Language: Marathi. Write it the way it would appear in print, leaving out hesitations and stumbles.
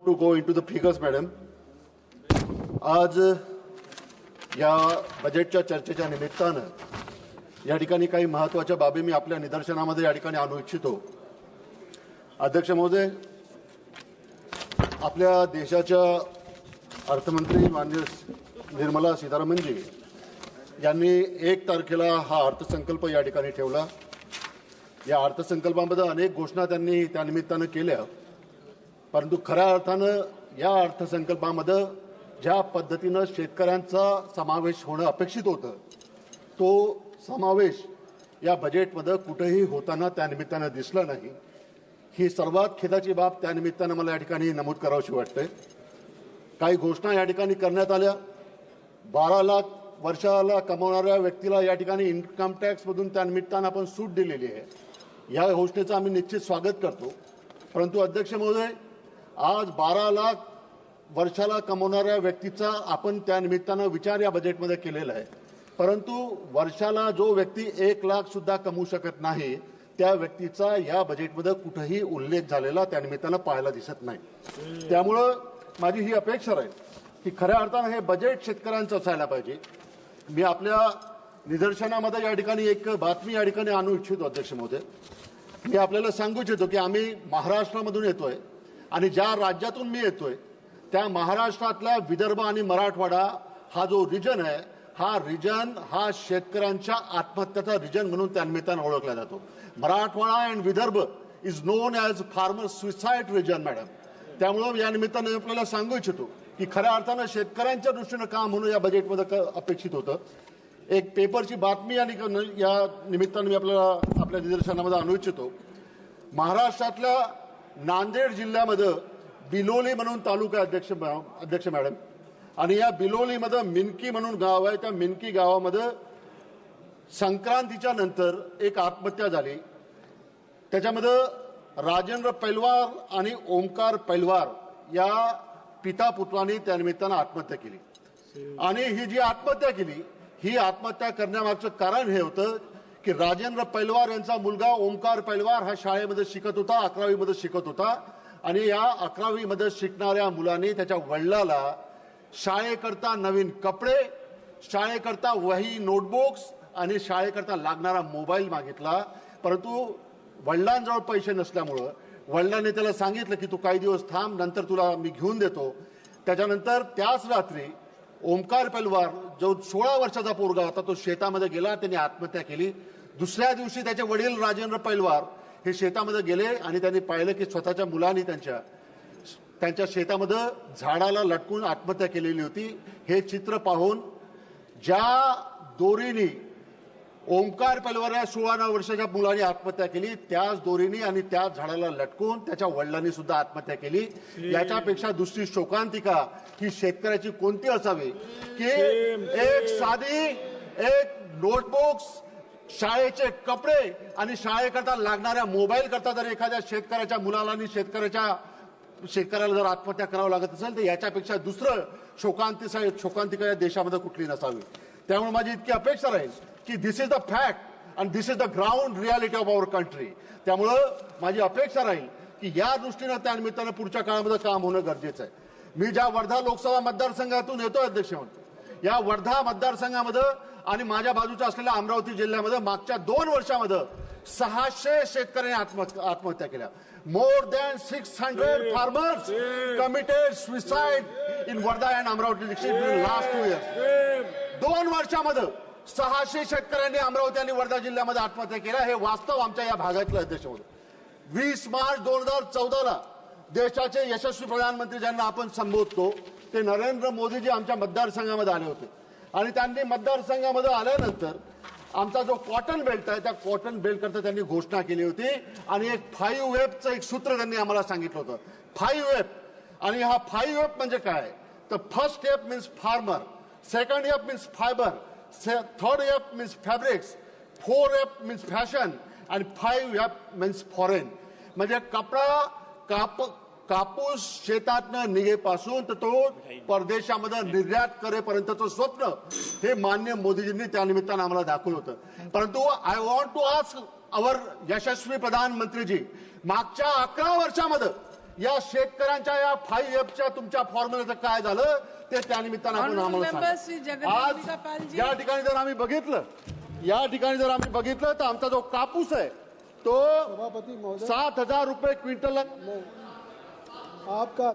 to go into the figures, madam. आज या बजेटच्या चर्चेच्या निमित्तानं या ठिकाणी काही महत्त्वाच्या बाबी मी आपल्या निदर्शनामध्ये या ठिकाणी आणू इच्छितो. अध्यक्ष महोदय, आपल्या देशाच्या अर्थमंत्री माननीय निर्मला सीतारामनजी यांनी 1 तारखेला हा अर्थसंकल्प या ठिकाणी ठेवला. या अर्थसंकल्पामध्ये अनेक घोषणा त्यांनी त्या निमित्तानं केल्या, परंतु खऱ्या अर्थानं या अर्थसंकल्पामध्ये ज्या पद्धतीनं शेतकऱ्यांचा समावेश होणं अपेक्षित होतं तो समावेश या बजेटमध्ये कुठेही होताना त्या निमित्तानं दिसला नाही. ही सर्वात खेदाची बाब त्या निमित्तानं मला या ठिकाणी नमूद करावीशी वाटते. काही घोषणा या ठिकाणी करण्यात आल्या. 12 लाख वर्षाला कमवणाऱ्या व्यक्तीला या ठिकाणी इन्कम टॅक्समधून त्या निमित्तानं आपण सूट दिलेली आहे. या घोषणेचं आम्ही निश्चित स्वागत करतो. परंतु अध्यक्ष महोदय, आज 12 लाख वर्षाला कमवणाऱ्या व्यक्तीचा आपण त्या निमित्तानं विचार या बजेटमध्ये केलेला आहे, परंतु वर्षाला जो व्यक्ती 1 लाख सुद्धा कमवू शकत नाही त्या व्यक्तीचा या बजेटमध्ये कुठेही उल्लेख झालेला त्या निमित्तानं पाहायला दिसत नाही. त्यामुळं माझी ही अपेक्षा राहील की खऱ्या अर्थानं हे बजेट शेतकऱ्यांचं असायला पाहिजे. मी आपल्या निदर्शनामध्ये या ठिकाणी एक बातमी या ठिकाणी आणू इच्छितो. अध्यक्ष महोदय, मी आपल्याला सांगू इच्छितो की आम्ही महाराष्ट्रामधून येतोय आणि ज्या राज्यातून मी येतोय त्या महाराष्ट्रातला विदर्भ आणि मराठवाडा हा जो रिजन आहे हा शेतकऱ्यांच्या आत्महत्याचा रिजन म्हणून त्या निमित्तानं ओळखला जातो. Marathwada and Vidarbha is known as farmer suicide region madam. त्यामुळं या निमित्तानं आपल्याला सांगू इच्छितो की खऱ्या अर्थानं शेतकऱ्यांच्या दृष्टीनं काम म्हणून या बजेटमध्ये अपेक्षित होतं. एक पेपरची बातमी या निमित्तानं मी आपल्याला आपल्या निदर्शनामध्ये आणू इच्छितो. महाराष्ट्रातल्या नांदेड जिल्ह्यामध्ये बिलोली म्हणून तालुका अध्यक्ष मॅडम, आणि या बिलोलीमध्ये मिनकी म्हणून गाव आहे. त्या मिनकी गावामध्ये संक्रांतीच्या नंतर एक आत्महत्या झाली. त्याच्यामध्ये राजेंद्र पैलवार आणि ओमकार पैलवार या पिता पुत्रांनी त्या निमित्तानं आत्महत्या केली. आणि ही जी आत्महत्या केली ही आत्महत्या करण्यामागचं कारण हे होतं की राजेंद्र पैलवार यांचा मुलगा ओमकार पैलवार हा शाळेमध्ये शिकत होता, 11वी मध्ये शिकत होता. आणि या 11वी मध्ये शिकणाऱ्या मुलांनी त्याच्या वडिलाला शाळेकरता नवीन कपडे, शाळेकरता वही, नोटबुक्स आणि शाळेकरता लागणारा मोबाईल मागितला. परंतु वडिलांजवळ पैसे नसल्यामुळं वडिलांनी त्याला सांगितलं की तू काही दिवस थांब, नंतर तुला मी घेऊन देतो. त्याच्यानंतर त्याच रात्री ओमकार पैलवार जो 16 वर्षाचा पोरगा होता तो शेतामध्ये गेला, त्यांनी आत्महत्या केली. दुसऱ्या दिवशी त्याचे वडील राजेंद्र पैलवार हे शेतामध्ये गेले आणि त्यांनी पाहिलं की स्वतःच्या मुलांनी त्यांच्या शेतामध्ये झाडाला लटकून आत्महत्या केलेली होती. हे चित्र पाहून ज्या दोरीनी ओमकार पैलवार या 16 वर्षाच्या मुलाने आत्महत्या केली त्याच दोरीनी आणि त्याच झाडाला लटकून त्याच्या वडिलांनी सुद्धा आत्महत्या केली. याच्यापेक्षा दुसरी शोकांतिका ही शेतकऱ्याची कोणती असावी की एक साधी नोटबुक्स, शाळेचे कपडे आणि शाळेकरता लागणाऱ्या मोबाईल करता जर एखाद्या शेतकऱ्याच्या मुलाला आणि शेतकऱ्याला जर आत्महत्या करावं लागत असेल तर याच्यापेक्षा दुसरं शोकांतिका या देशामध्ये कुठली नसावी. त्यामुळे माझी इतकी अपेक्षा राहील की this is the fact and this is the ground reality of our country. त्यामुळं माझी अपेक्षा राहील की या दृष्टीनं त्या निमित्तानं पुढच्या काळामध्ये काम होणं गरजेचं आहे. मी ज्या वर्धा लोकसभा मतदारसंघातून येतो अध्यक्ष म्हणतो, या वर्धा मतदारसंघामध्ये आणि माझ्या बाजूच्या असलेल्या अमरावती जिल्ह्यामध्ये मागच्या 2 वर्षामध्ये 600 शेतकऱ्यांनी आत्महत्या केल्या. More than 600 farmers committed suicide in Wardha and Amravati district in last 2 years. 2 वर्षामध्ये 600 शेतकऱ्यांनी अमरावती आणि वर्धा जिल्ह्यामध्ये आत्महत्या केल्या. हे वास्तव आमच्या या भागातलं अध्यक्ष होतं. 20 मार्च 2014ला देशाचे यशस्वी प्रधानमंत्री ज्यांना आपण संबोधतो ते नरेंद्र मोदीजी आमच्या मतदारसंघामध्ये आले होते आणि त्यांनी मतदारसंघामध्ये आल्यानंतर आमचा जो कॉटन बेल्ट आहे त्या कॉटन बेल्ट करता त्यांनी घोषणा केली होती आणि एक 5Fचं एक सूत्र त्यांनी आम्हाला सांगितलं होतं. 5F. आणि हा 5F म्हणजे काय तर first F means farmer, second F means fibre, third F means fabrics, 4F means fashion आणि 5F मीन्स फॉरेन. म्हणजे कापूस शेतातनं निघेपासून तर तो परदेशामध्ये निर्यात करेपर्यंतचं स्वप्न हे माननीय मोदीजींनी त्या निमित्तानं आम्हाला दाखवलं होतं. परंतु आय वॉन्ट टू आस्क आवर यशस्वी प्रधानमंत्रीजी, मागच्या 11 वर्षामध्ये या शेतकऱ्यांच्या या 5Fच्या तुमच्या फॉर्म्युल्याचं काय झालं ते त्यानिमित्तानं आपण आम्हाला सांगा. आज या ठिकाणी जर आम्ही बघितलं तर आमचा जो कापूस आहे तो 7,000 रुपये क्विंटल आपका